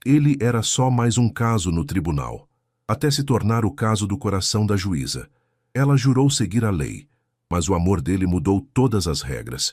Ele era só mais um caso no tribunal, até se tornar o caso do coração da juíza. Ela jurou seguir a lei, mas o amor dele mudou todas as regras.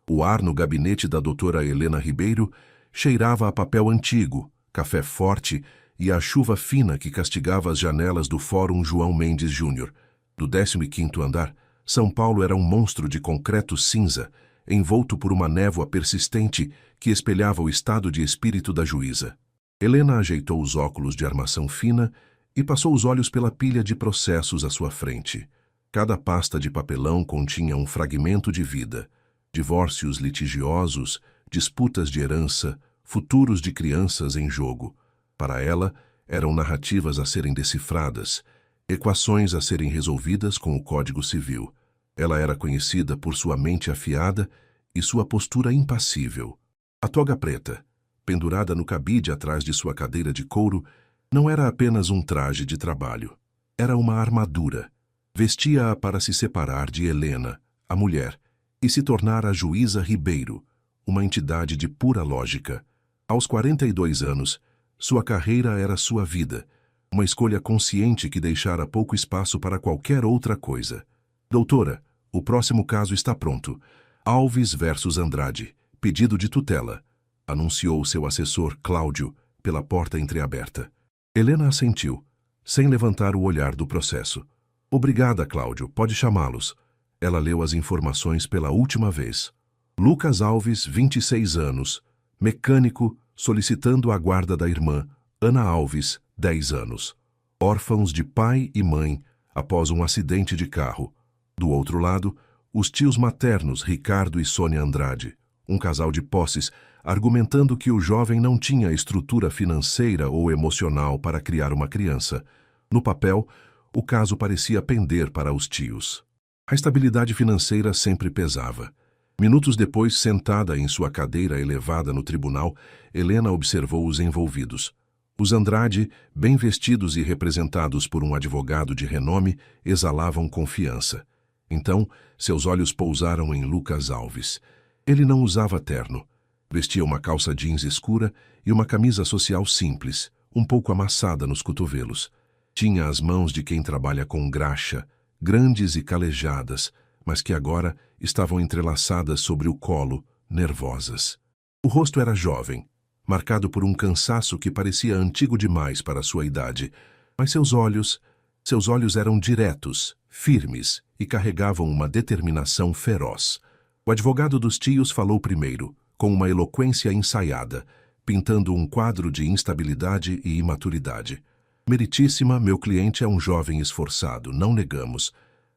O ar no gabinete da doutora Helena Ribeiro cheirava a papel antigo, café forte e a chuva fina que castigava as janelas do Fórum João Mendes Júnior. Do 15º andar, São Paulo era um monstro de concreto cinza, envolto por uma névoa persistente que espelhava o estado de espírito da juíza. Helena ajeitou os óculos de armação fina e passou os olhos pela pilha de processos à sua frente. Cada pasta de papelão continha um fragmento de vida: divórcios litigiosos, disputas de herança, futuros de crianças em jogo. Para ela, eram narrativas a serem decifradas, equações a serem resolvidas com o Código Civil. Ela era conhecida por sua mente afiada e sua postura impassível. A toga preta, pendurada no cabide atrás de sua cadeira de couro, não era apenas um traje de trabalho. Era uma armadura. Vestia-a para se separar de Helena, a mulher, e se tornar a juíza Ribeiro, uma entidade de pura lógica. Aos 42 anos, sua carreira era sua vida, uma escolha consciente que deixara pouco espaço para qualquer outra coisa. Doutora, o próximo caso está pronto. Alves versus Andrade, pedido de tutela, anunciou seu assessor, Cláudio, pela porta entreaberta. Helena assentiu, sem levantar o olhar do processo. Obrigada, Cláudio, pode chamá-los. Ela leu as informações pela última vez. Lucas Alves, 26 anos, mecânico, solicitando a guarda da irmã, Ana Alves, 10 anos. Órfãos de pai e mãe após um acidente de carro. Do outro lado, os tios maternos Ricardo e Sônia Andrade, um casal de posses, argumentando que o jovem não tinha estrutura financeira ou emocional para criar uma criança. No papel, o caso parecia pender para os tios. A estabilidade financeira sempre pesava. Minutos depois, sentada em sua cadeira elevada no tribunal, Helena observou os envolvidos. Os Andrade, bem vestidos e representados por um advogado de renome, exalavam confiança. Então, seus olhos pousaram em Lucas Alves. Ele não usava terno. Vestia uma calça jeans escura e uma camisa social simples, um pouco amassada nos cotovelos. Tinha as mãos de quem trabalha com graxa, grandes e calejadas, mas que agora estavam entrelaçadas sobre o colo, nervosas. O rosto era jovem, marcado por um cansaço que parecia antigo demais para sua idade, mas seus olhos eram diretos, firmes e carregavam uma determinação feroz. O advogado dos tios falou primeiro, com uma eloquência ensaiada, pintando um quadro de instabilidade e imaturidade. Meritíssima, meu cliente é um jovem esforçado, não negamos,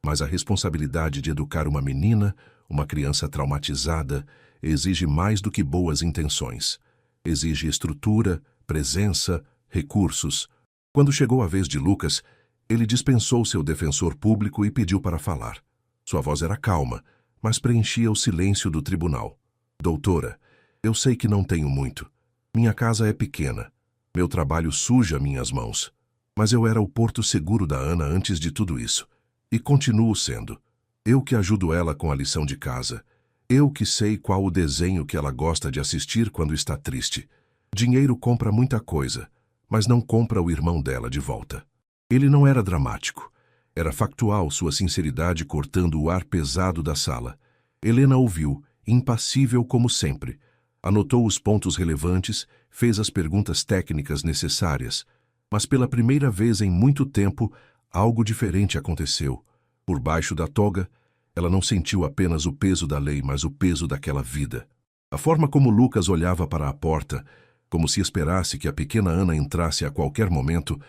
mas a responsabilidade de educar uma menina, uma criança traumatizada, exige mais do que boas intenções. Exige estrutura, presença, recursos. Quando chegou a vez de Lucas, ele dispensou seu defensor público e pediu para falar. Sua voz era calma, mas preenchia o silêncio do tribunal. Doutora, eu sei que não tenho muito. Minha casa é pequena. Meu trabalho suja minhas mãos. Mas eu era o porto seguro da Ana antes de tudo isso. E continuo sendo. Eu que ajudo ela com a lição de casa. Eu que sei qual o desenho que ela gosta de assistir quando está triste. Dinheiro compra muita coisa, mas não compra o irmão dela de volta. Ele não era dramático. Era factual sua sinceridade cortando o ar pesado da sala. Helena ouviu, impassível como sempre. Anotou os pontos relevantes, fez as perguntas técnicas necessárias. Mas pela primeira vez em muito tempo, algo diferente aconteceu. Por baixo da toga, ela não sentiu apenas o peso da lei, mas o peso daquela vida. A forma como Lucas olhava para a porta, como se esperasse que a pequena Ana entrasse a qualquer momento,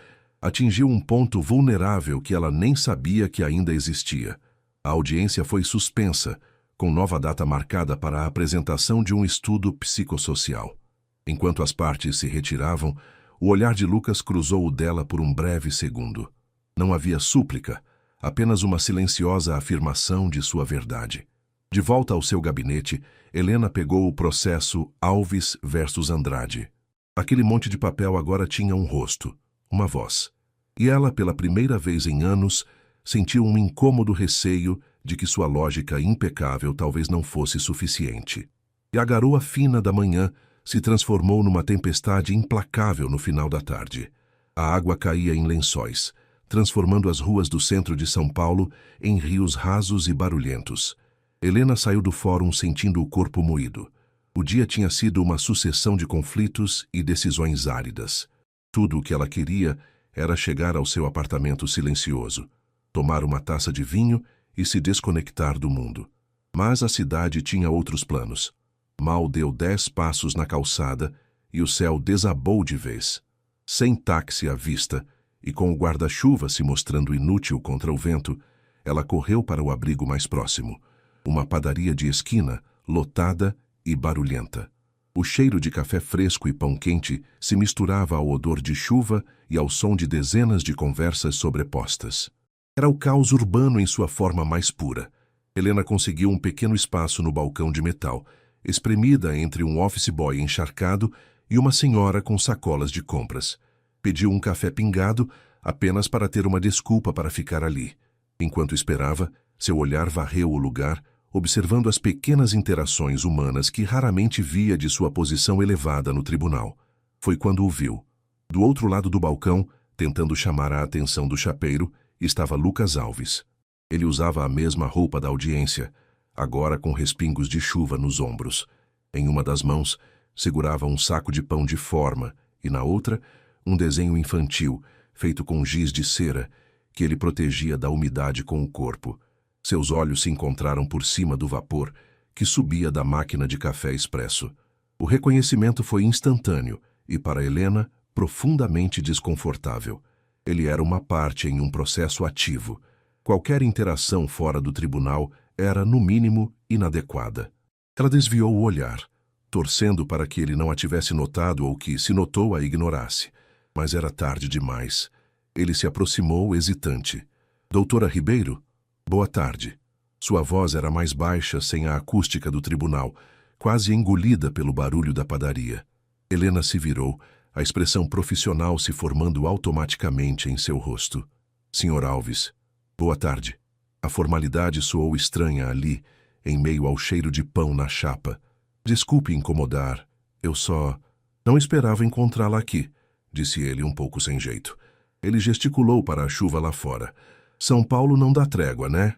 atingiu um ponto vulnerável que ela nem sabia que ainda existia. A audiência foi suspensa, com nova data marcada para a apresentação de um estudo psicossocial. Enquanto as partes se retiravam, o olhar de Lucas cruzou o dela por um breve segundo. Não havia súplica, apenas uma silenciosa afirmação de sua verdade. De volta ao seu gabinete, Helena pegou o processo Alves versus Andrade. Aquele monte de papel agora tinha um rosto, uma voz. E ela, pela primeira vez em anos, sentiu um incômodo receio de que sua lógica impecável talvez não fosse suficiente. E a garoa fina da manhã se transformou numa tempestade implacável no final da tarde. A água caía em lençóis, transformando as ruas do centro de São Paulo em rios rasos e barulhentos. Helena saiu do fórum sentindo o corpo moído. O dia tinha sido uma sucessão de conflitos e decisões áridas. Tudo o que ela queria era chegar ao seu apartamento silencioso, tomar uma taça de vinho e se desconectar do mundo. Mas a cidade tinha outros planos. Mal deu 10 passos na calçada e o céu desabou de vez. Sem táxi à vista e com o guarda-chuva se mostrando inútil contra o vento, ela correu para o abrigo mais próximo, uma padaria de esquina, lotada e barulhenta. O cheiro de café fresco e pão quente se misturava ao odor de chuva e ao som de dezenas de conversas sobrepostas. Era o caos urbano em sua forma mais pura. Helena conseguiu um pequeno espaço no balcão de metal, espremida entre um office boy encharcado e uma senhora com sacolas de compras. Pediu um café pingado apenas para ter uma desculpa para ficar ali. Enquanto esperava, seu olhar varreu o lugar, observando as pequenas interações humanas que raramente via de sua posição elevada no tribunal. Foi quando o viu. Do outro lado do balcão, tentando chamar a atenção do chapeiro, estava Lucas Alves. Ele usava a mesma roupa da audiência, agora com respingos de chuva nos ombros. Em uma das mãos, segurava um saco de pão de forma e, na outra, um desenho infantil, feito com giz de cera, que ele protegia da umidade com o corpo. Seus olhos se encontraram por cima do vapor que subia da máquina de café expresso. O reconhecimento foi instantâneo e, para Helena, profundamente desconfortável. Ele era uma parte em um processo ativo. Qualquer interação fora do tribunal era, no mínimo, inadequada. Ela desviou o olhar, torcendo para que ele não a tivesse notado ou que, se notou, a ignorasse. Mas era tarde demais. Ele se aproximou, hesitante. Doutora Ribeiro? Boa tarde. Sua voz era mais baixa, sem a acústica do tribunal, quase engolida pelo barulho da padaria. Helena se virou, a expressão profissional se formando automaticamente em seu rosto. Senhor Alves, boa tarde. A formalidade soou estranha ali, em meio ao cheiro de pão na chapa. Desculpe incomodar, eu só... Não esperava encontrá-la aqui, disse ele um pouco sem jeito. Ele gesticulou para a chuva lá fora. São Paulo não dá trégua, né?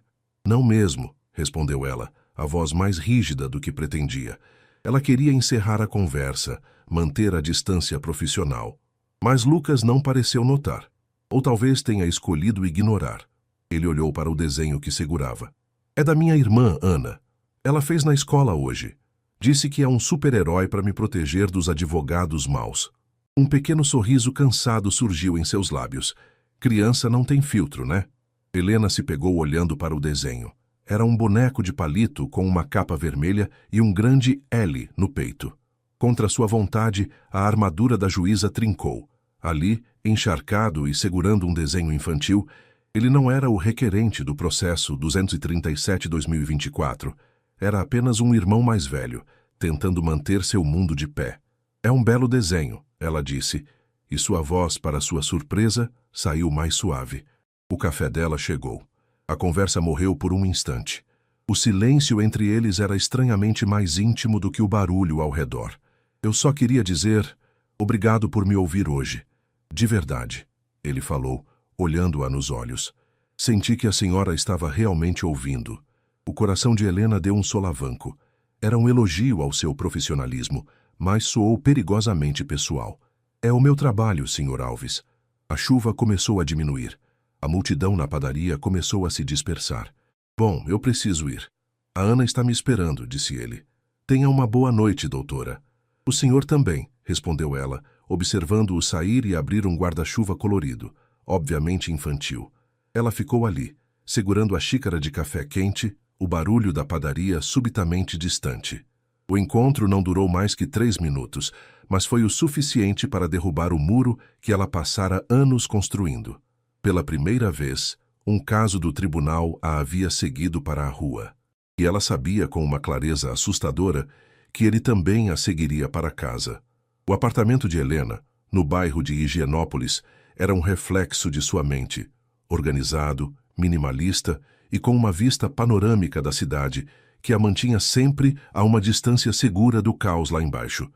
Não mesmo, respondeu ela, a voz mais rígida do que pretendia. Ela queria encerrar a conversa, manter a distância profissional. Mas Lucas não pareceu notar. Ou talvez tenha escolhido ignorar. Ele olhou para o desenho que segurava. É da minha irmã, Ana. Ela fez na escola hoje. Disse que é um super-herói para me proteger dos advogados maus. Um pequeno sorriso cansado surgiu em seus lábios. Criança não tem filtro, né? Helena se pegou olhando para o desenho. Era um boneco de palito com uma capa vermelha e um grande L no peito. Contra sua vontade, a armadura da juíza trincou. Ali, encharcado e segurando um desenho infantil, ele não era o requerente do processo 237-2024. Era apenas um irmão mais velho, tentando manter seu mundo de pé. É um belo desenho, ela disse, e sua voz, para sua surpresa, saiu mais suave. O café dela chegou. A conversa morreu por um instante. O silêncio entre eles era estranhamente mais íntimo do que o barulho ao redor. Eu só queria dizer, obrigado por me ouvir hoje. De verdade, ele falou, olhando-a nos olhos. Senti que a senhora estava realmente ouvindo. O coração de Helena deu um solavanco. Era um elogio ao seu profissionalismo, mas soou perigosamente pessoal. É o meu trabalho, Sr. Alves. A chuva começou a diminuir. A multidão na padaria começou a se dispersar. Bom, eu preciso ir. A Ana está me esperando, disse ele. Tenha uma boa noite, doutora. O senhor também, respondeu ela, observando-o sair e abrir um guarda-chuva colorido, obviamente infantil. Ela ficou ali, segurando a xícara de café quente, o barulho da padaria subitamente distante. O encontro não durou mais que 3 minutos, mas foi o suficiente para derrubar o muro que ela passara anos construindo. Pela primeira vez, um caso do tribunal a havia seguido para a rua. E ela sabia com uma clareza assustadora que ele também a seguiria para casa. O apartamento de Helena, no bairro de Higienópolis, era um reflexo de sua mente, organizado, minimalista e com uma vista panorâmica da cidade que a mantinha sempre a uma distância segura do caos lá embaixo.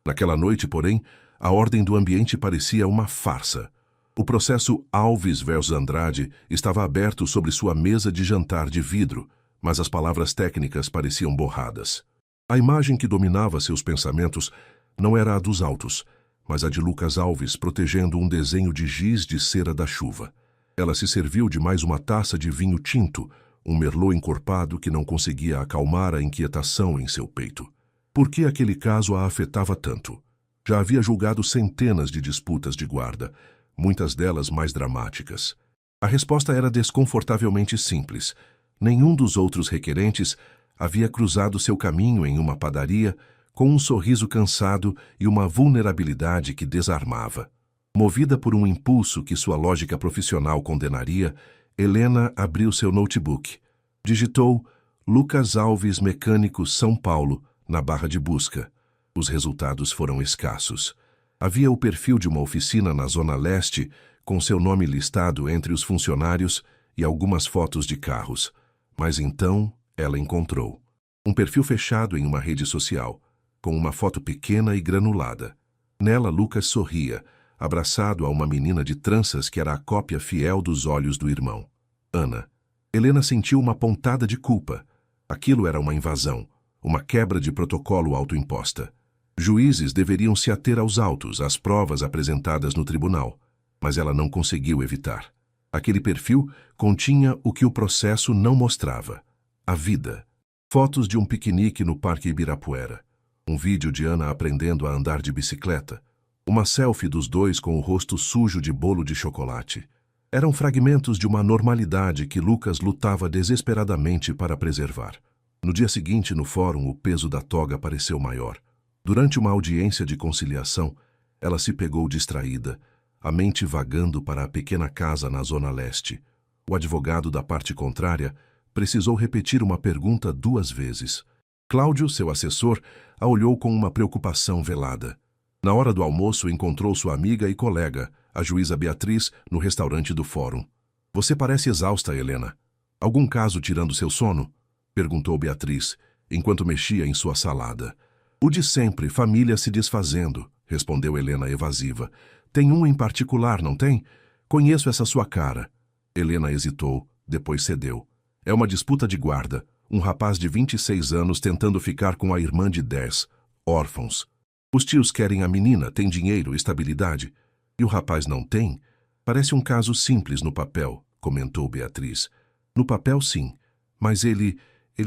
Naquela noite, porém, a ordem do ambiente parecia uma farsa. O processo Alves versus Andrade estava aberto sobre sua mesa de jantar de vidro, mas as palavras técnicas pareciam borradas. A imagem que dominava seus pensamentos não era a dos autos, mas a de Lucas Alves protegendo um desenho de giz de cera da chuva. Ela se serviu de mais uma taça de vinho tinto, um merlot encorpado que não conseguia acalmar a inquietação em seu peito. Por que aquele caso a afetava tanto? Já havia julgado centenas de disputas de guarda, muitas delas mais dramáticas. A resposta era desconfortavelmente simples. Nenhum dos outros requerentes havia cruzado seu caminho em uma padaria com um sorriso cansado e uma vulnerabilidade que desarmava. Movida por um impulso que sua lógica profissional condenaria, Helena abriu seu notebook. Digitou Lucas Alves Mecânico São Paulo na barra de busca. Os resultados foram escassos. Havia o perfil de uma oficina na Zona Leste, com seu nome listado entre os funcionários e algumas fotos de carros. Mas então ela encontrou um perfil fechado em uma rede social, com uma foto pequena e granulada. Nela, Lucas sorria, abraçado a uma menina de tranças que era a cópia fiel dos olhos do irmão, Ana. Helena sentiu uma pontada de culpa. Aquilo era uma invasão, uma quebra de protocolo autoimposta. Juízes deveriam se ater aos autos, às provas apresentadas no tribunal, mas ela não conseguiu evitar. Aquele perfil continha o que o processo não mostrava: a vida. Fotos de um piquenique no Parque Ibirapuera, um vídeo de Ana aprendendo a andar de bicicleta, uma selfie dos dois com o rosto sujo de bolo de chocolate. Eram fragmentos de uma normalidade que Lucas lutava desesperadamente para preservar. No dia seguinte, no fórum, o peso da toga pareceu maior. Durante uma audiência de conciliação, ela se pegou distraída, a mente vagando para a pequena casa na Zona Leste. O advogado da parte contrária precisou repetir uma pergunta 2 vezes. Cláudio, seu assessor, a olhou com uma preocupação velada. Na hora do almoço, encontrou sua amiga e colega, a juíza Beatriz, no restaurante do fórum. Você parece exausta, Helena. Algum caso tirando seu sono? Perguntou Beatriz, enquanto mexia em sua salada. O de sempre, família se desfazendo, respondeu Helena evasiva. Tem um em particular, não tem? Conheço essa sua cara. Helena hesitou, depois cedeu. É uma disputa de guarda. Um rapaz de 26 anos tentando ficar com a irmã de 10, órfãos. Os tios querem a menina, tem dinheiro, estabilidade. E o rapaz não tem? Parece um caso simples no papel, comentou Beatriz. No papel, sim, mas ele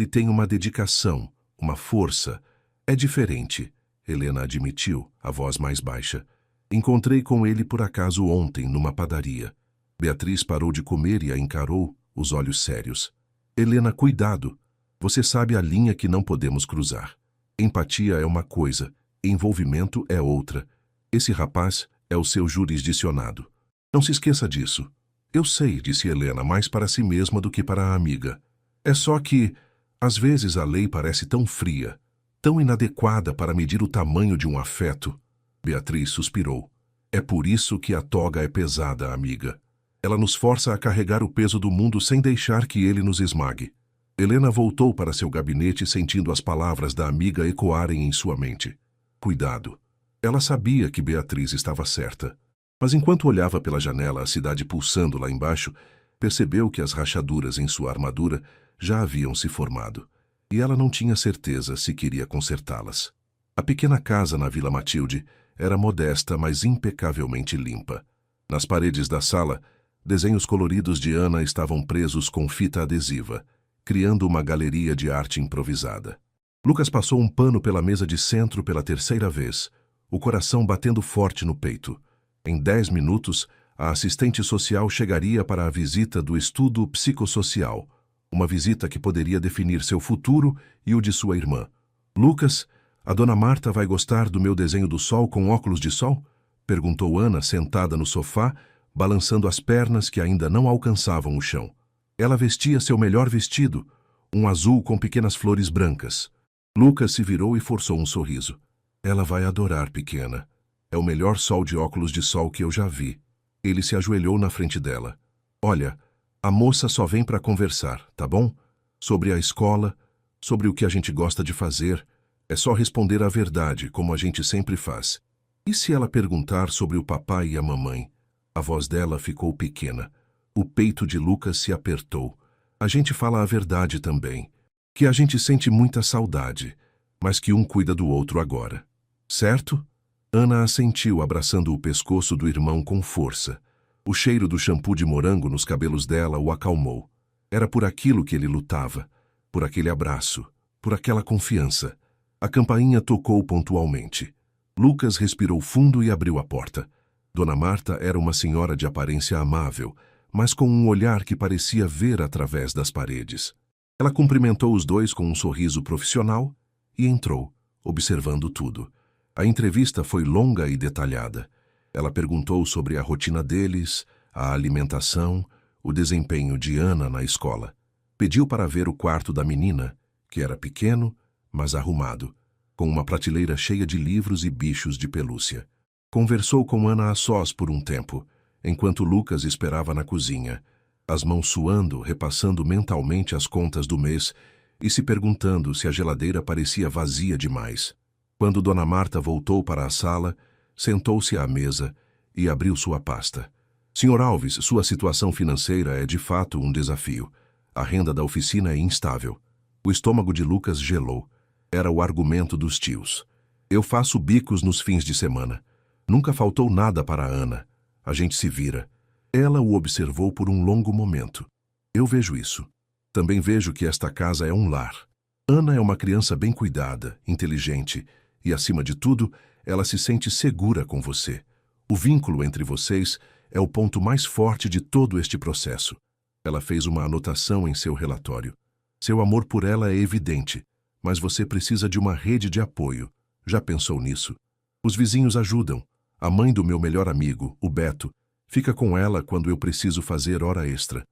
tem uma dedicação, uma força. É diferente, Helena admitiu, a voz mais baixa. Encontrei com ele por acaso ontem, numa padaria. Beatriz parou de comer e a encarou, os olhos sérios. Helena, cuidado. Você sabe a linha que não podemos cruzar. Empatia é uma coisa, envolvimento é outra. Esse rapaz é o seu jurisdicionado. Não se esqueça disso. Eu sei, disse Helena, mais para si mesma do que para a amiga. É só que, às vezes, a lei parece tão fria, tão inadequada para medir o tamanho de um afeto. Beatriz suspirou. É por isso que a toga é pesada, amiga. Ela nos força a carregar o peso do mundo sem deixar que ele nos esmague. Helena voltou para seu gabinete sentindo as palavras da amiga ecoarem em sua mente. Cuidado. Ela sabia que Beatriz estava certa. Mas enquanto olhava pela janela a cidade pulsando lá embaixo, percebeu que as rachaduras em sua armadura já haviam se formado. E ela não tinha certeza se queria consertá-las. A pequena casa na Vila Matilde era modesta, mas impecavelmente limpa. Nas paredes da sala, desenhos coloridos de Ana estavam presos com fita adesiva, criando uma galeria de arte improvisada. Lucas passou um pano pela mesa de centro pela 3ª vez, o coração batendo forte no peito. Em 10 minutos, a assistente social chegaria para a visita do estudo psicossocial, uma visita que poderia definir seu futuro e o de sua irmã. Lucas, a dona Marta vai gostar do meu desenho do sol com óculos de sol? Perguntou Ana, sentada no sofá, balançando as pernas que ainda não alcançavam o chão. Ela vestia seu melhor vestido, um azul com pequenas flores brancas. Lucas se virou e forçou um sorriso. Ela vai adorar, pequena. É o melhor sol de óculos de sol que eu já vi. Ele se ajoelhou na frente dela. Olha, a moça só vem para conversar, tá bom? Sobre a escola, sobre o que a gente gosta de fazer. É só responder a verdade, como a gente sempre faz. E se ela perguntar sobre o papai e a mamãe? A voz dela ficou pequena. O peito de Lucas se apertou. A gente fala a verdade também. Que a gente sente muita saudade, mas que um cuida do outro agora. Certo? Ana assentiu, abraçando o pescoço do irmão com força. O cheiro do shampoo de morango nos cabelos dela o acalmou. Era por aquilo que ele lutava. Por aquele abraço. Por aquela confiança. A campainha tocou pontualmente. Lucas respirou fundo e abriu a porta. Dona Marta era uma senhora de aparência amável, mas com um olhar que parecia ver através das paredes. Ela cumprimentou os dois com um sorriso profissional e entrou, observando tudo. A entrevista foi longa e detalhada. Ela perguntou sobre a rotina deles, a alimentação, o desempenho de Ana na escola. Pediu para ver o quarto da menina, que era pequeno, mas arrumado, com uma prateleira cheia de livros e bichos de pelúcia. Conversou com Ana a sós por um tempo, enquanto Lucas esperava na cozinha, as mãos suando, repassando mentalmente as contas do mês e se perguntando se a geladeira parecia vazia demais. Quando Dona Marta voltou para a sala, sentou-se à mesa e abriu sua pasta. Senhor Alves, sua situação financeira é de fato um desafio. A renda da oficina é instável. O estômago de Lucas gelou. Era o argumento dos tios. Eu faço bicos nos fins de semana. Nunca faltou nada para Ana. A gente se vira. Ela o observou por um longo momento. Eu vejo isso. Também vejo que esta casa é um lar. Ana é uma criança bem cuidada, inteligente e, acima de tudo, ela se sente segura com você. O vínculo entre vocês é o ponto mais forte de todo este processo. Ela fez uma anotação em seu relatório. Seu amor por ela é evidente, mas você precisa de uma rede de apoio. Já pensou nisso? Os vizinhos ajudam. A mãe do meu melhor amigo, o Beto, fica com ela quando eu preciso fazer hora extra.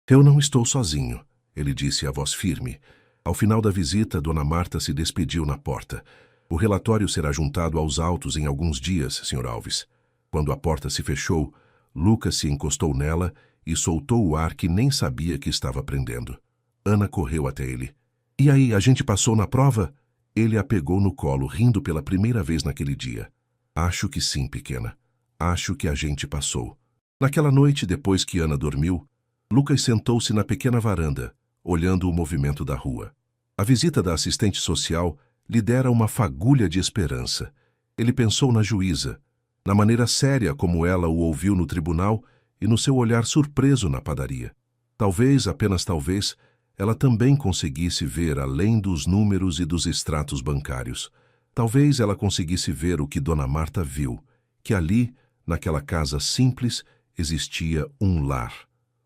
Eu não estou sozinho, ele disse a voz firme. Ao final da visita, Dona Marta se despediu na porta. O relatório será juntado aos autos em alguns dias, Sr. Alves. Quando a porta se fechou, Lucas se encostou nela e soltou o ar que nem sabia que estava prendendo. Ana correu até ele. E aí, a gente passou na prova? Ele a pegou no colo, rindo pela primeira vez naquele dia. Acho que sim, pequena. Acho que a gente passou. Naquela noite, depois que Ana dormiu, Lucas sentou-se na pequena varanda, olhando o movimento da rua. A visita da assistente social lhe dera uma fagulha de esperança. Ele pensou na juíza, na maneira séria como ela o ouviu no tribunal e no seu olhar surpreso na padaria. Talvez, apenas talvez, ela também conseguisse ver além dos números e dos extratos bancários. Talvez ela conseguisse ver o que Dona Marta viu, que ali, naquela casa simples, existia um lar.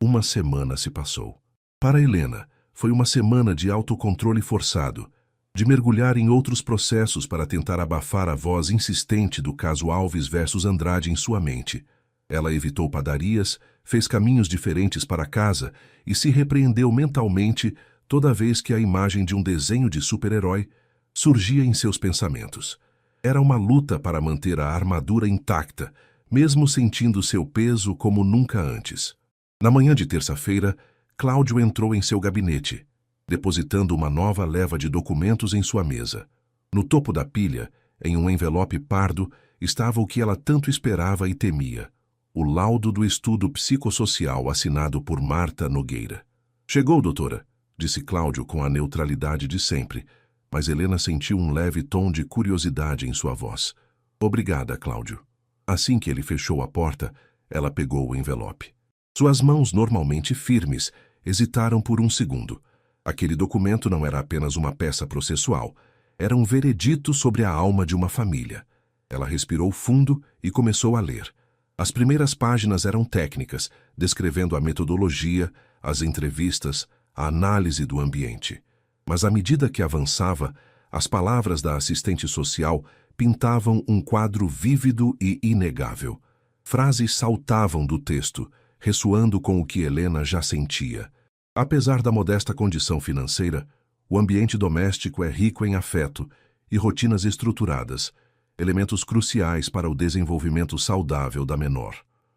Uma semana se passou. Para Helena, foi uma semana de autocontrole forçado, de mergulhar em outros processos para tentar abafar a voz insistente do caso Alves versus Andrade em sua mente. Ela evitou padarias, fez caminhos diferentes para casa e se repreendeu mentalmente toda vez que a imagem de um desenho de super-herói surgia em seus pensamentos. Era uma luta para manter a armadura intacta, mesmo sentindo seu peso como nunca antes. Na manhã de terça-feira, Cláudio entrou em seu gabinete, depositando uma nova leva de documentos em sua mesa. No topo da pilha, em um envelope pardo, estava o que ela tanto esperava e temia: o laudo do estudo psicossocial assinado por Marta Nogueira. Chegou, doutora, disse Cláudio com a neutralidade de sempre, mas Helena sentiu um leve tom de curiosidade em sua voz. Obrigada, Cláudio. Assim que ele fechou a porta, ela pegou o envelope. Suas mãos, normalmente firmes, hesitaram por um segundo. Aquele documento não era apenas uma peça processual, era um veredito sobre a alma de uma família. Ela respirou fundo e começou a ler. As primeiras páginas eram técnicas, descrevendo a metodologia, as entrevistas, a análise do ambiente. Mas à medida que avançava, as palavras da assistente social pintavam um quadro vívido e inegável. Frases saltavam do texto, ressoando com o que Helena já sentia. Apesar da modesta condição financeira, o ambiente doméstico é rico em afeto e rotinas estruturadas, elementos cruciais para o desenvolvimento saudável da menor.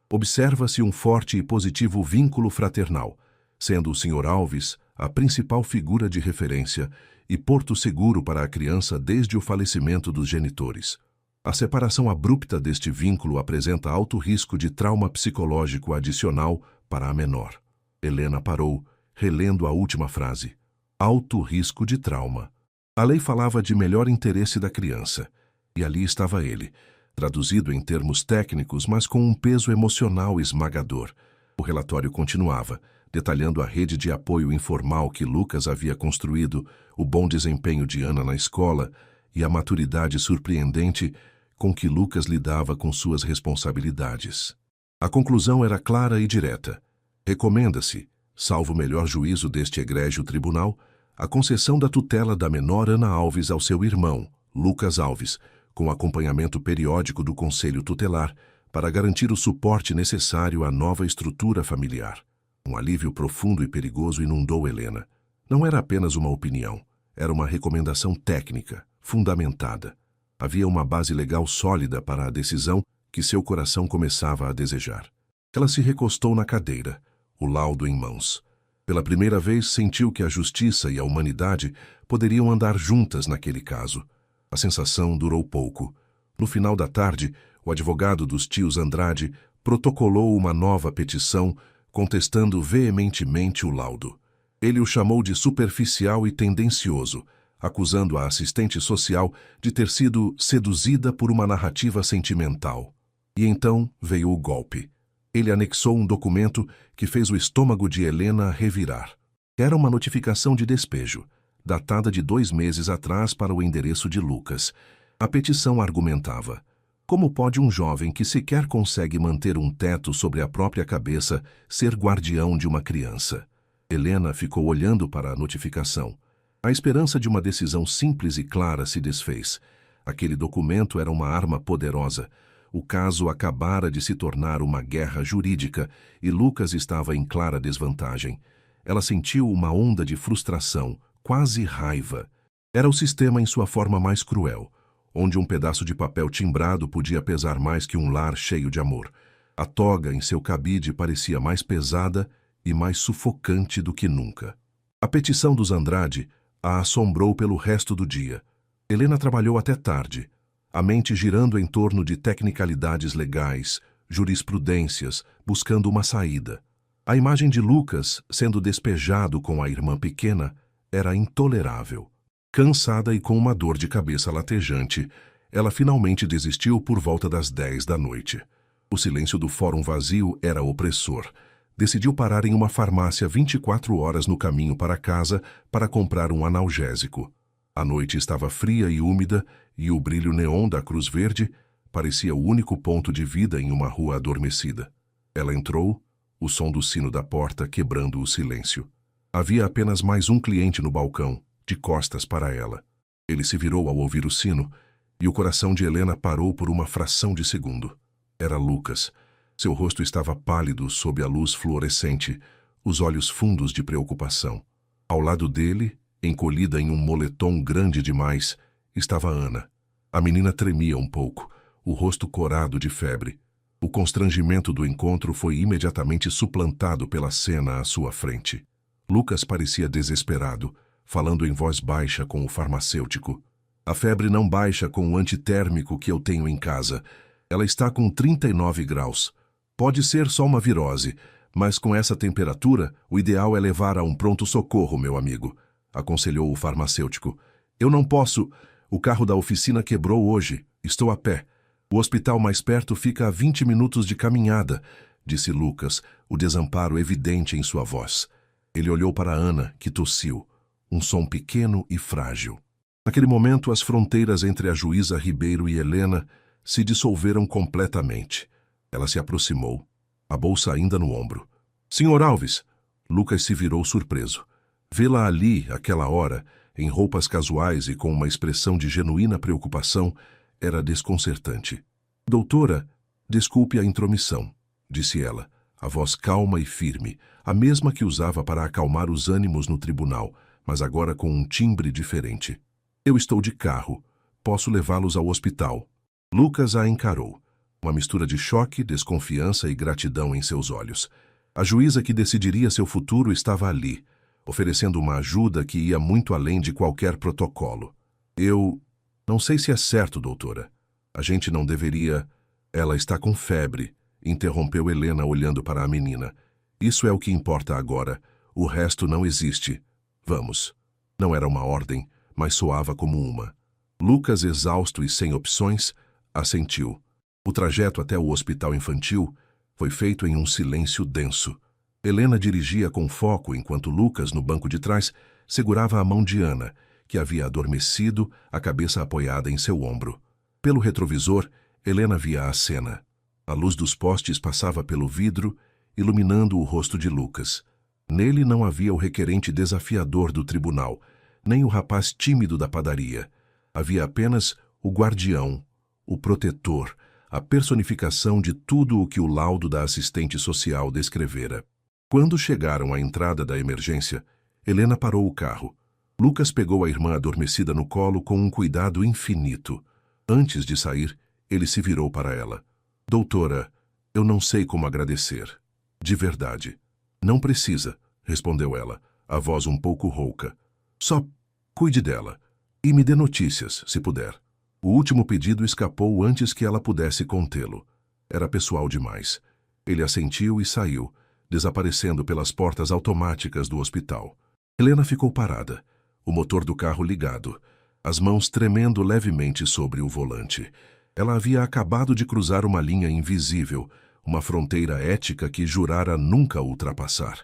Observa-se um forte e positivo vínculo fraternal, sendo o Sr. Alves a principal figura de referência e porto seguro para a criança desde o falecimento dos genitores. A separação abrupta deste vínculo apresenta alto risco de trauma psicológico adicional para a menor. Helena parou, relendo a última frase. Alto risco de trauma. A lei falava de melhor interesse da criança, e ali estava ele, traduzido em termos técnicos, mas com um peso emocional esmagador. O relatório continuava, detalhando a rede de apoio informal que Lucas havia construído, o bom desempenho de Ana na escola e a maturidade surpreendente com que Lucas lidava com suas responsabilidades. A conclusão era clara e direta. Recomenda-se, salvo o melhor juízo deste egrégio tribunal, a concessão da tutela da menor Ana Alves ao seu irmão, Lucas Alves, com acompanhamento periódico do Conselho Tutelar, para garantir o suporte necessário à nova estrutura familiar. Um alívio profundo e perigoso inundou Helena. Não era apenas uma opinião, era uma recomendação técnica, fundamentada. Havia uma base legal sólida para a decisão que seu coração começava a desejar. Ela se recostou na cadeira, o laudo em mãos. Pela primeira vez sentiu que a justiça e a humanidade poderiam andar juntas naquele caso. A sensação durou pouco. No final da tarde, o advogado dos tios Andrade protocolou uma nova petição contestando veementemente o laudo. Ele o chamou de superficial e tendencioso, acusando a assistente social de ter sido seduzida por uma narrativa sentimental. E então veio o golpe. Ele anexou um documento que fez o estômago de Helena revirar. Era uma notificação de despejo, datada de 2 meses atrás para o endereço de Lucas. A petição argumentava: como pode um jovem que sequer consegue manter um teto sobre a própria cabeça ser guardião de uma criança? Helena ficou olhando para a notificação. A esperança de uma decisão simples e clara se desfez. Aquele documento era uma arma poderosa. O caso acabara de se tornar uma guerra jurídica e Lucas estava em clara desvantagem. Ela sentiu uma onda de frustração, quase raiva. Era o sistema em sua forma mais cruel, onde um pedaço de papel timbrado podia pesar mais que um lar cheio de amor. A toga em seu cabide parecia mais pesada e mais sufocante do que nunca. A petição dos Andrade a assombrou pelo resto do dia. Helena trabalhou até tarde, a mente girando em torno de tecnicalidades legais, jurisprudências, buscando uma saída. A imagem de Lucas sendo despejado com a irmã pequena era intolerável. Cansada e com uma dor de cabeça latejante, ela finalmente desistiu por volta das 10 da noite. O silêncio do fórum vazio era opressor. Decidiu parar em uma farmácia 24 horas no caminho para casa para comprar um analgésico. A noite estava fria e úmida e o brilho neon da Cruz Verde parecia o único ponto de vida em uma rua adormecida. Ela entrou, o som do sino da porta quebrando o silêncio. Havia apenas mais um cliente no balcão, de costas para ela. Ele se virou ao ouvir o sino e o coração de Helena parou por uma fração de segundo. Era Lucas. Seu rosto estava pálido sob a luz fluorescente, os olhos fundos de preocupação. Ao lado dele, encolhida em um moletom grande demais, estava Ana. A menina tremia um pouco, o rosto corado de febre. O constrangimento do encontro foi imediatamente suplantado pela cena à sua frente. Lucas parecia desesperado, falando em voz baixa com o farmacêutico. A febre não baixa com o antitérmico que eu tenho em casa. Ela está com 39 graus. Pode ser só uma virose, mas com essa temperatura, o ideal é levar a um pronto-socorro, meu amigo, aconselhou o farmacêutico. Eu não posso. O carro da oficina quebrou hoje. Estou a pé. O hospital mais perto fica a 20 minutos de caminhada, disse Lucas, o desamparo evidente em sua voz. Ele olhou para Ana, que tossiu. Um som pequeno e frágil. Naquele momento, as fronteiras entre a juíza Ribeiro e Helena se dissolveram completamente. Ela se aproximou, a bolsa ainda no ombro. Senhor Alves! Lucas se virou surpreso. Vê-la ali, àquela hora, em roupas casuais e com uma expressão de genuína preocupação, era desconcertante. Doutora, desculpe a intromissão, disse ela, a voz calma e firme, a mesma que usava para acalmar os ânimos no tribunal, mas agora com um timbre diferente. Eu estou de carro. Posso levá-los ao hospital. Lucas a encarou. Uma mistura de choque, desconfiança e gratidão em seus olhos. A juíza que decidiria seu futuro estava ali. oferecendo uma ajuda que ia muito além de qualquer protocolo. Eu não sei se é certo, doutora. A gente não deveria... Ela está com febre, interrompeu Helena olhando para a menina. Isso é o que importa agora. O resto não existe. Vamos. Não era uma ordem, mas soava como uma. Lucas, exausto e sem opções, assentiu. O trajeto até o hospital infantil foi feito em um silêncio denso. Helena dirigia com foco enquanto Lucas, no banco de trás, segurava a mão de Ana, que havia adormecido, a cabeça apoiada em seu ombro. Pelo retrovisor, Helena via a cena. A luz dos postes passava pelo vidro, iluminando o rosto de Lucas. Nele não havia o requerente desafiador do tribunal, nem o rapaz tímido da padaria. Havia apenas o guardião, o protetor, a personificação de tudo o que o laudo da assistente social descrevera. Quando chegaram à entrada da emergência, Helena parou o carro. Lucas pegou a irmã adormecida no colo com um cuidado infinito. Antes de sair, ele se virou para ela. Doutora, eu não sei como agradecer. De verdade. Não precisa, respondeu ela, a voz um pouco rouca. Só cuide dela. E me dê notícias, se puder. O último pedido escapou antes que ela pudesse contê-lo. Era pessoal demais. Ele assentiu e saiu, desaparecendo pelas portas automáticas do hospital. Helena ficou parada, o motor do carro ligado, as mãos tremendo levemente sobre o volante. Ela havia acabado de cruzar uma linha invisível, uma fronteira ética que jurara nunca ultrapassar.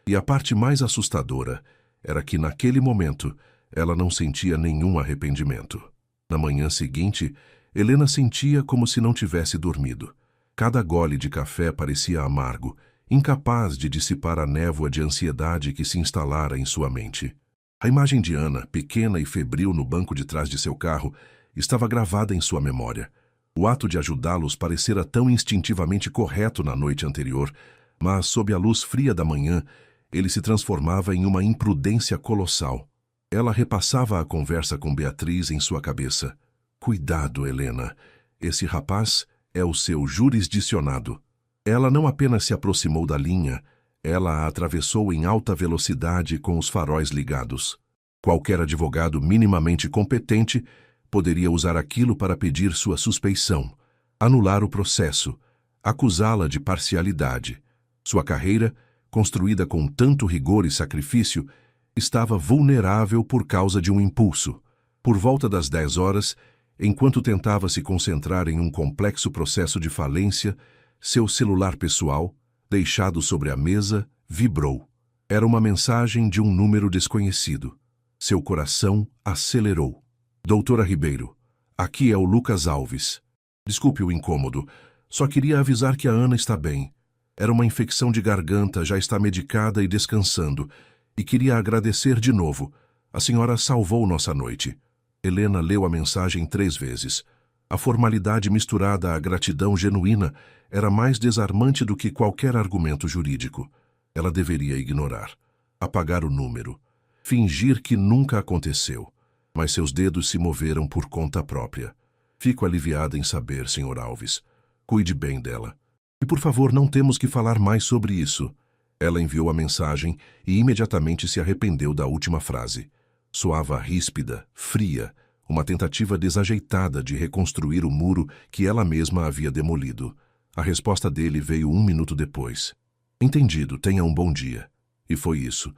E a parte mais assustadora era que, naquele momento, ela não sentia nenhum arrependimento. Na manhã seguinte, Helena sentia como se não tivesse dormido. Cada gole de café parecia amargo, incapaz de dissipar a névoa de ansiedade que se instalara em sua mente. A imagem de Ana, pequena e febril no banco de trás de seu carro, estava gravada em sua memória. O ato de ajudá-los parecera tão instintivamente correto na noite anterior, mas, sob a luz fria da manhã, ele se transformava em uma imprudência colossal. Ela repassava a conversa com Beatriz em sua cabeça. Cuidado, Helena. Esse rapaz é o seu jurisdicionado. Ela não apenas se aproximou da linha, ela a atravessou em alta velocidade com os faróis ligados. Qualquer advogado minimamente competente poderia usar aquilo para pedir sua suspeição, anular o processo, acusá-la de parcialidade. Sua carreira, construída com tanto rigor e sacrifício, estava vulnerável por causa de um impulso. Por volta das 10 horas, enquanto tentava se concentrar em um complexo processo de falência, seu celular pessoal, deixado sobre a mesa, vibrou. Era uma mensagem de um número desconhecido. Seu coração acelerou. Doutora Ribeiro, aqui é o Lucas Alves. Desculpe o incômodo, só queria avisar que a Ana está bem. Era uma infecção de garganta, já está medicada e descansando, e queria agradecer de novo. A senhora salvou nossa noite. Helena leu a mensagem 3 vezes. A formalidade misturada à gratidão genuína era mais desarmante do que qualquer argumento jurídico. Ela deveria ignorar, apagar o número, fingir que nunca aconteceu. Mas seus dedos se moveram por conta própria. Fico aliviada em saber, Sr. Alves. Cuide bem dela. E por favor, não temos que falar mais sobre isso. Ela enviou a mensagem e imediatamente se arrependeu da última frase. Soava ríspida, fria, uma tentativa desajeitada de reconstruir o muro que ela mesma havia demolido. A resposta dele veio 1 minuto depois. Entendido, tenha um bom dia. E foi isso.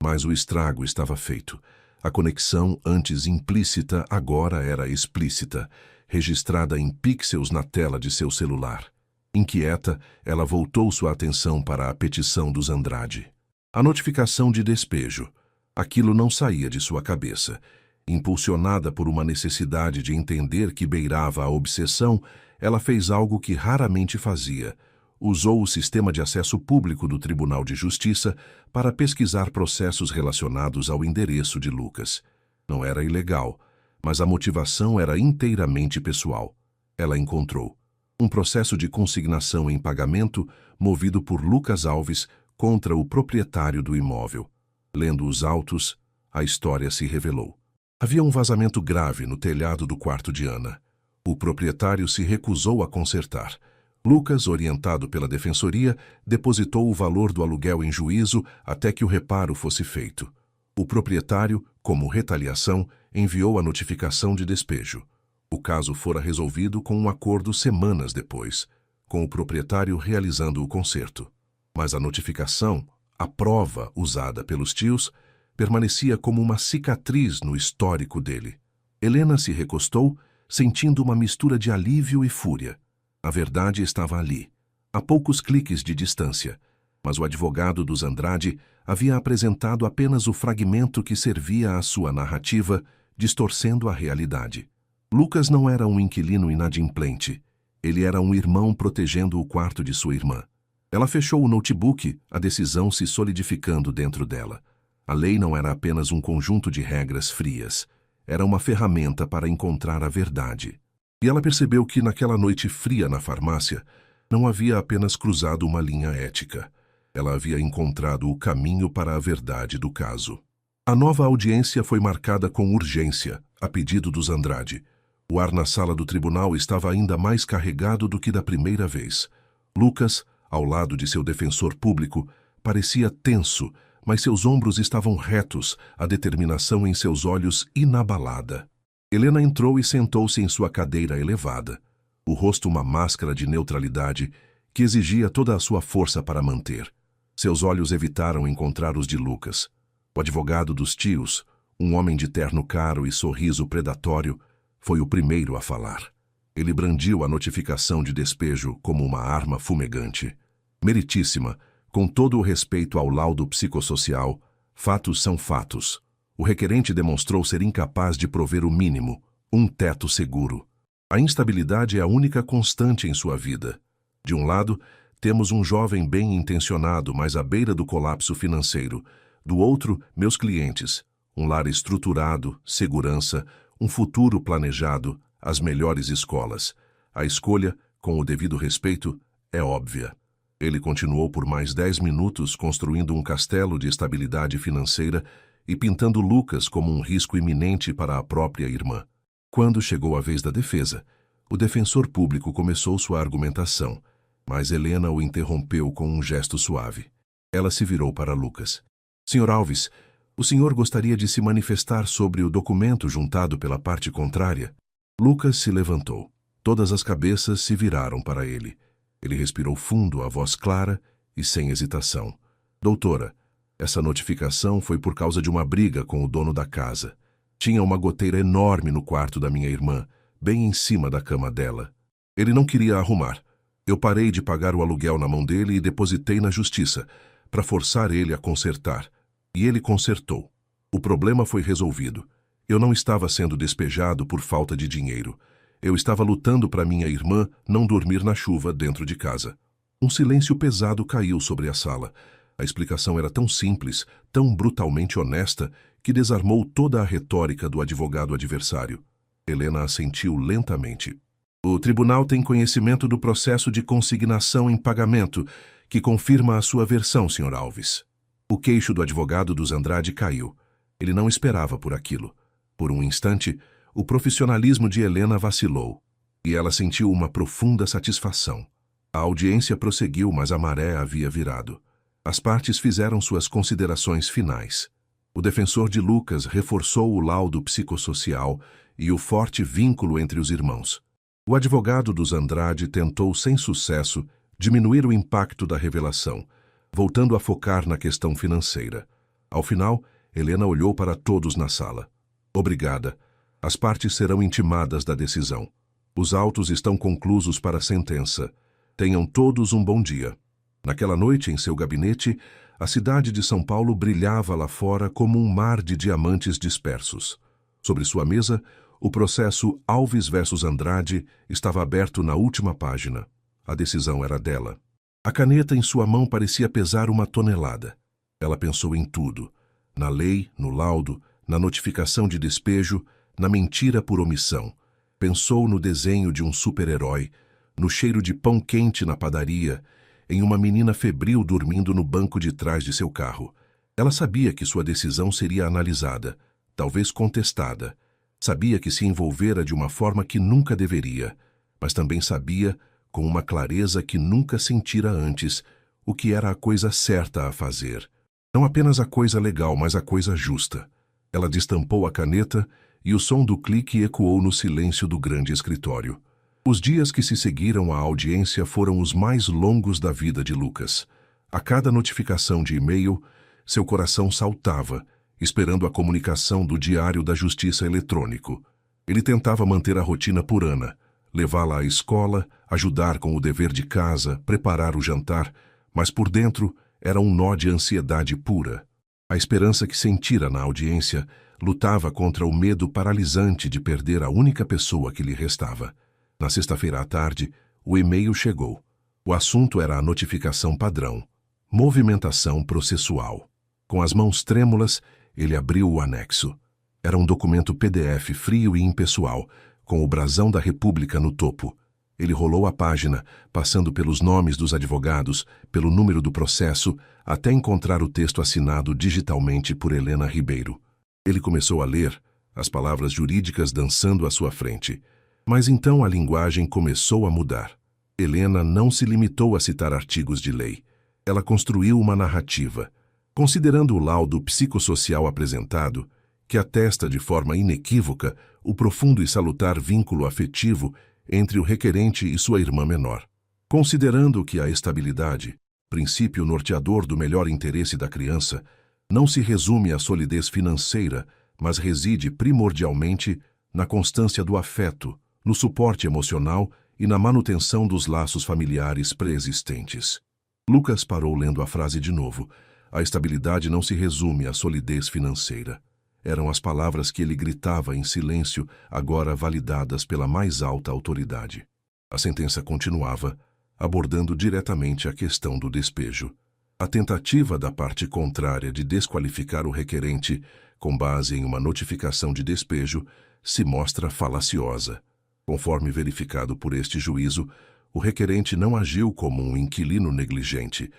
Mas o estrago estava feito. A conexão, antes implícita, agora era explícita, registrada em pixels na tela de seu celular. Inquieta, ela voltou sua atenção para a petição dos Andrade. A notificação de despejo. Aquilo não saía de sua cabeça. Impulsionada por uma necessidade de entender que beirava a obsessão, ela fez algo que raramente fazia. Usou o sistema de acesso público do Tribunal de Justiça para pesquisar processos relacionados ao endereço de Lucas. Não era ilegal, mas a motivação era inteiramente pessoal. Ela encontrou um processo de consignação em pagamento movido por Lucas Alves contra o proprietário do imóvel. Lendo os autos, a história se revelou. Havia um vazamento grave no telhado do quarto de Ana. O proprietário se recusou a consertar. Lucas, orientado pela defensoria, depositou o valor do aluguel em juízo até que o reparo fosse feito. O proprietário, como retaliação, enviou a notificação de despejo. O caso fora resolvido com um acordo semanas depois, com o proprietário realizando o conserto. Mas a notificação, a prova usada pelos tios, permanecia como uma cicatriz no histórico dele. Helena se recostou, sentindo uma mistura de alívio e fúria. A verdade estava ali, a poucos cliques de distância, mas o advogado dos Andrade havia apresentado apenas o fragmento que servia à sua narrativa, distorcendo a realidade. Lucas não era um inquilino inadimplente. Ele era um irmão protegendo o quarto de sua irmã. Ela fechou o notebook, a decisão se solidificando dentro dela. A lei não era apenas um conjunto de regras frias. Era uma ferramenta para encontrar a verdade. E ela percebeu que, naquela noite fria na farmácia, não havia apenas cruzado uma linha ética. Ela havia encontrado o caminho para a verdade do caso. A nova audiência foi marcada com urgência, a pedido dos Andrade. O ar na sala do tribunal estava ainda mais carregado do que da primeira vez. Lucas, ao lado de seu defensor público, parecia tenso, mas seus ombros estavam retos, a determinação em seus olhos inabalada. Helena entrou e sentou-se em sua cadeira elevada, o rosto uma máscara de neutralidade que exigia toda a sua força para manter. Seus olhos evitaram encontrar os de Lucas. O advogado dos tios, um homem de terno caro e sorriso predatório, foi o primeiro a falar. Ele brandiu a notificação de despejo como uma arma fumegante. Meritíssima, com todo o respeito ao laudo psicossocial, fatos são fatos. O requerente demonstrou ser incapaz de prover o mínimo, um teto seguro. A instabilidade é a única constante em sua vida. De um lado, temos um jovem bem-intencionado, mas à beira do colapso financeiro. Do outro, meus clientes. Um lar estruturado, segurança, um futuro planejado, as melhores escolas. A escolha, com o devido respeito, é óbvia. Ele continuou por mais 10 minutos construindo um castelo de estabilidade financeira e pintando Lucas como um risco iminente para a própria irmã. Quando chegou a vez da defesa, o defensor público começou sua argumentação, mas Helena o interrompeu com um gesto suave. Ela se virou para Lucas. Sr. Alves, o senhor gostaria de se manifestar sobre o documento juntado pela parte contrária? Lucas se levantou. Todas as cabeças se viraram para ele. Ele respirou fundo, a voz clara e sem hesitação. Doutora, essa notificação foi por causa de uma briga com o dono da casa. Tinha uma goteira enorme no quarto da minha irmã, bem em cima da cama dela. Ele não queria arrumar. Eu parei de pagar o aluguel na mão dele e depositei na justiça, para forçar ele a consertar. E ele consertou. O problema foi resolvido. Eu não estava sendo despejado por falta de dinheiro. Eu estava lutando para minha irmã não dormir na chuva dentro de casa. Um silêncio pesado caiu sobre a sala. A explicação era tão simples, tão brutalmente honesta, que desarmou toda a retórica do advogado adversário. Helena assentiu lentamente. O tribunal tem conhecimento do processo de consignação em pagamento, que confirma a sua versão, Sr. Alves. O queixo do advogado dos Andrade caiu. Ele não esperava por aquilo. Por um instante, o profissionalismo de Helena vacilou, e ela sentiu uma profunda satisfação. A audiência prosseguiu, mas a maré havia virado. As partes fizeram suas considerações finais. O defensor de Lucas reforçou o laudo psicossocial e o forte vínculo entre os irmãos. O advogado dos Andrade tentou, sem sucesso, diminuir o impacto da revelação, voltando a focar na questão financeira. Ao final, Helena olhou para todos na sala. Obrigada. As partes serão intimadas da decisão. Os autos estão conclusos para a sentença. Tenham todos um bom dia. Naquela noite, em seu gabinete, a cidade de São Paulo brilhava lá fora como um mar de diamantes dispersos. Sobre sua mesa, o processo Alves versus Andrade estava aberto na última página. A decisão era dela. A caneta em sua mão parecia pesar 1 tonelada. Ela pensou em tudo. Na lei, no laudo, na notificação de despejo, na mentira por omissão. Pensou no desenho de um super-herói, no cheiro de pão quente na padaria, em uma menina febril dormindo no banco de trás de seu carro. Ela sabia que sua decisão seria analisada, talvez contestada. Sabia que se envolvera de uma forma que nunca deveria, mas também sabia, com uma clareza que nunca sentira antes, o que era a coisa certa a fazer. Não apenas a coisa legal, mas a coisa justa. Ela destampou a caneta e o som do clique ecoou no silêncio do grande escritório. Os dias que se seguiram à audiência foram os mais longos da vida de Lucas. A cada notificação de e-mail, seu coração saltava, esperando a comunicação do Diário da Justiça eletrônico. Ele tentava manter a rotina por Ana, levá-la à escola, ajudar com o dever de casa, preparar o jantar, mas por dentro era um nó de ansiedade pura. A esperança que sentira na audiência lutava contra o medo paralisante de perder a única pessoa que lhe restava. Na sexta-feira à tarde, o e-mail chegou. O assunto era a notificação padrão: movimentação processual. Com as mãos trêmulas, ele abriu o anexo. Era um documento PDF frio e impessoal, com o brasão da República no topo. Ele rolou a página, passando pelos nomes dos advogados, pelo número do processo, até encontrar o texto assinado digitalmente por Helena Ribeiro. Ele começou a ler, as palavras jurídicas dançando à sua frente. Mas então a linguagem começou a mudar. Helena não se limitou a citar artigos de lei. Ela construiu uma narrativa, considerando o laudo psicossocial apresentado, que atesta de forma inequívoca o profundo e salutar vínculo afetivo entre o requerente e sua irmã menor. Considerando que a estabilidade, princípio norteador do melhor interesse da criança, não se resume à solidez financeira, mas reside primordialmente na constância do afeto, no suporte emocional e na manutenção dos laços familiares pré-existentes. Lucas parou lendo a frase de novo. A estabilidade não se resume à solidez financeira. Eram as palavras que ele gritava em silêncio, agora validadas pela mais alta autoridade. A sentença continuava, abordando diretamente a questão do despejo. A tentativa da parte contrária de desqualificar o requerente, com base em uma notificação de despejo, se mostra falaciosa. Conforme verificado por este juízo, o requerente não agiu como um inquilino negligente,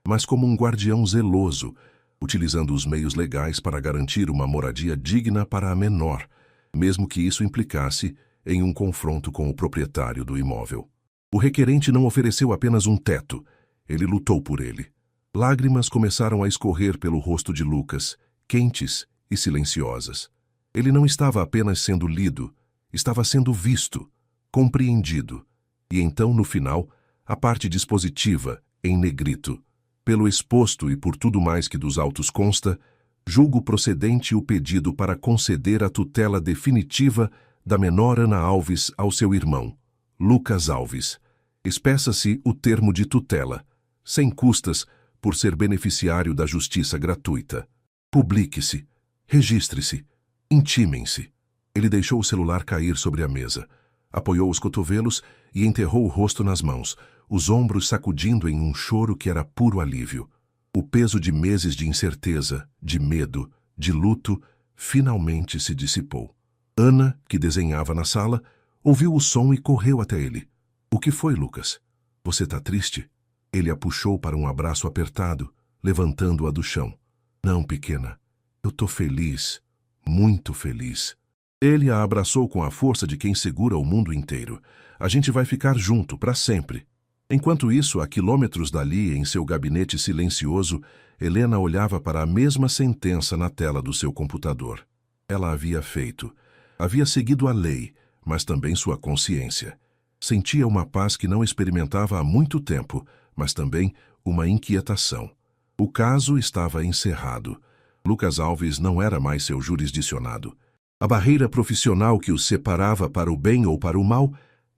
mas como um guardião zeloso, utilizando os meios legais para garantir uma moradia digna para a menor, mesmo que isso implicasse em um confronto com o proprietário do imóvel. O requerente não ofereceu apenas um teto, ele lutou por ele. Lágrimas começaram a escorrer pelo rosto de Lucas, quentes e silenciosas. Ele não estava apenas sendo lido, estava sendo visto, compreendido. E então, no final, a parte dispositiva, em negrito. Pelo exposto e por tudo mais que dos autos consta, julgo procedente o pedido para conceder a tutela definitiva da menor Ana Alves ao seu irmão, Lucas Alves. Espeça-se o termo de tutela, sem custas, por ser beneficiário da justiça gratuita. Publique-se, registre-se, intimem-se. Ele deixou o celular cair sobre a mesa, apoiou os cotovelos e enterrou o rosto nas mãos, os ombros sacudindo em um choro que era puro alívio. O peso de meses de incerteza, de medo, de luto, finalmente se dissipou. Ana, que desenhava na sala, ouviu o som e correu até ele. — O que foi, Lucas? Você tá triste? Ele a puxou para um abraço apertado, levantando-a do chão. — Não, pequena. Eu tô feliz, muito feliz. Ele a abraçou com a força de quem segura o mundo inteiro. A gente vai ficar junto, para sempre. Enquanto isso, a quilômetros dali, em seu gabinete silencioso, Helena olhava para a mesma sentença na tela do seu computador. Ela havia feito. Havia seguido a lei, mas também sua consciência. Sentia uma paz que não experimentava há muito tempo, mas também uma inquietação. O caso estava encerrado. Lucas Alves não era mais seu jurisdicionado. A barreira profissional que os separava para o bem ou para o mal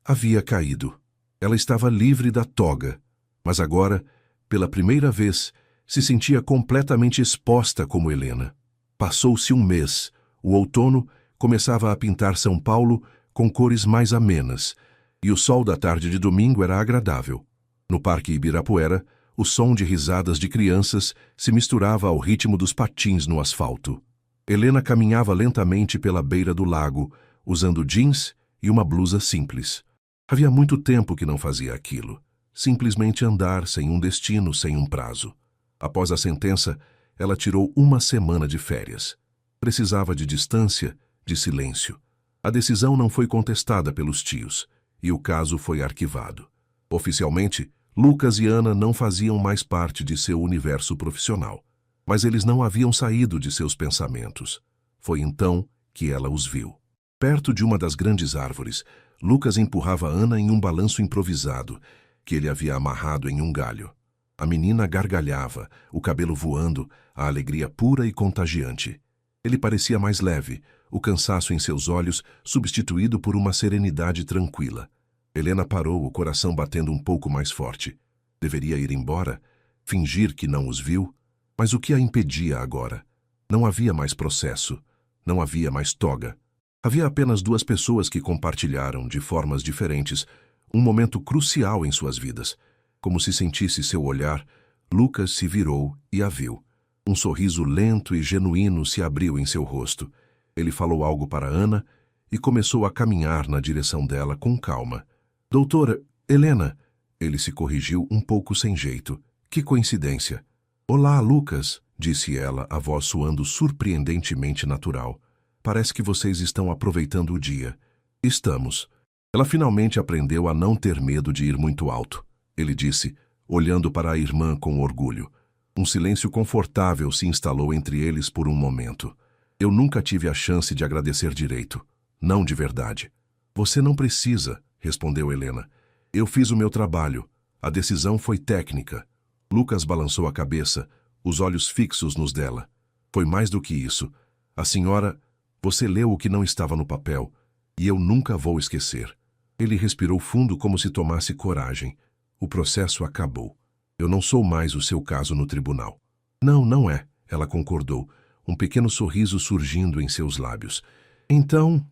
havia caído. Ela estava livre da toga, mas agora, pela primeira vez, se sentia completamente exposta como Helena. Passou-se um mês. O outono começava a pintar São Paulo com cores mais amenas, e o sol da tarde de domingo era agradável. No Parque Ibirapuera, o som de risadas de crianças se misturava ao ritmo dos patins no asfalto. Helena caminhava lentamente pela beira do lago, usando jeans e uma blusa simples. Havia muito tempo que não fazia aquilo. Simplesmente andar sem um destino, sem um prazo. Após a sentença, ela tirou uma semana de férias. Precisava de distância, de silêncio. A decisão não foi contestada pelos tios, e o caso foi arquivado. Oficialmente, Lucas e Ana não faziam mais parte de seu universo profissional, mas eles não haviam saído de seus pensamentos. Foi então que ela os viu. Perto de uma das grandes árvores, Lucas empurrava Ana em um balanço improvisado, que ele havia amarrado em um galho. A menina gargalhava, o cabelo voando, a alegria pura e contagiante. Ele parecia mais leve, o cansaço em seus olhos substituído por uma serenidade tranquila. Helena parou, o coração batendo um pouco mais forte. Deveria ir embora, fingir que não os viu, mas o que a impedia agora? Não havia mais processo, não havia mais toga. Havia apenas duas pessoas que compartilharam, de formas diferentes, um momento crucial em suas vidas. Como se sentisse seu olhar, Lucas se virou e a viu. Um sorriso lento e genuíno se abriu em seu rosto. Ele falou algo para Ana e começou a caminhar na direção dela com calma. Doutora, Helena, ele se corrigiu um pouco sem jeito. Que coincidência. Olá, Lucas, disse ela, a voz soando surpreendentemente natural. Parece que vocês estão aproveitando o dia. Estamos. Ela finalmente aprendeu a não ter medo de ir muito alto. Ele disse, olhando para a irmã com orgulho. Um silêncio confortável se instalou entre eles por um momento. Eu nunca tive a chance de agradecer direito. Não de verdade. Você não precisa, respondeu Helena. Eu fiz o meu trabalho. A decisão foi técnica. Lucas balançou a cabeça, os olhos fixos nos dela. Foi mais do que isso. A senhora... Você leu o que não estava no papel, e eu nunca vou esquecer. Ele respirou fundo como se tomasse coragem. O processo acabou. Eu não sou mais o seu caso no tribunal. Não, não é, ela concordou, um pequeno sorriso surgindo em seus lábios. Então,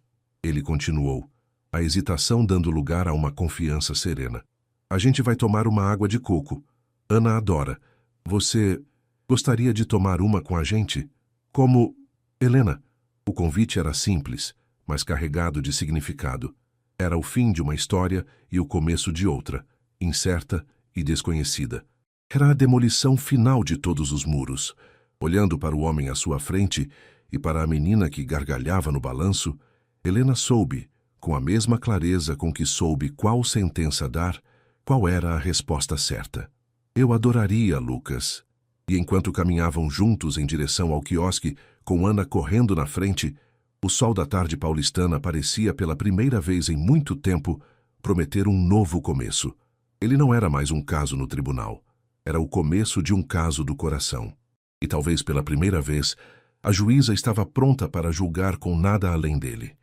ele continuou, a hesitação dando lugar a uma confiança serena. A gente vai tomar uma água de coco. Ana adora. Você gostaria de tomar uma com a gente? Como... Helena. O convite era simples, mas carregado de significado. Era o fim de uma história e o começo de outra, incerta e desconhecida. Era a demolição final de todos os muros. Olhando para o homem à sua frente e para a menina que gargalhava no balanço, Helena soube, com a mesma clareza com que soube qual sentença dar, qual era a resposta certa. Eu adoraria, Lucas. E enquanto caminhavam juntos em direção ao quiosque, com Ana correndo na frente, o sol da tarde paulistana parecia pela primeira vez em muito tempo prometer um novo começo. Ele não era mais um caso no tribunal. Era o começo de um caso do coração. E talvez pela primeira vez, a juíza estava pronta para julgar com nada além dele.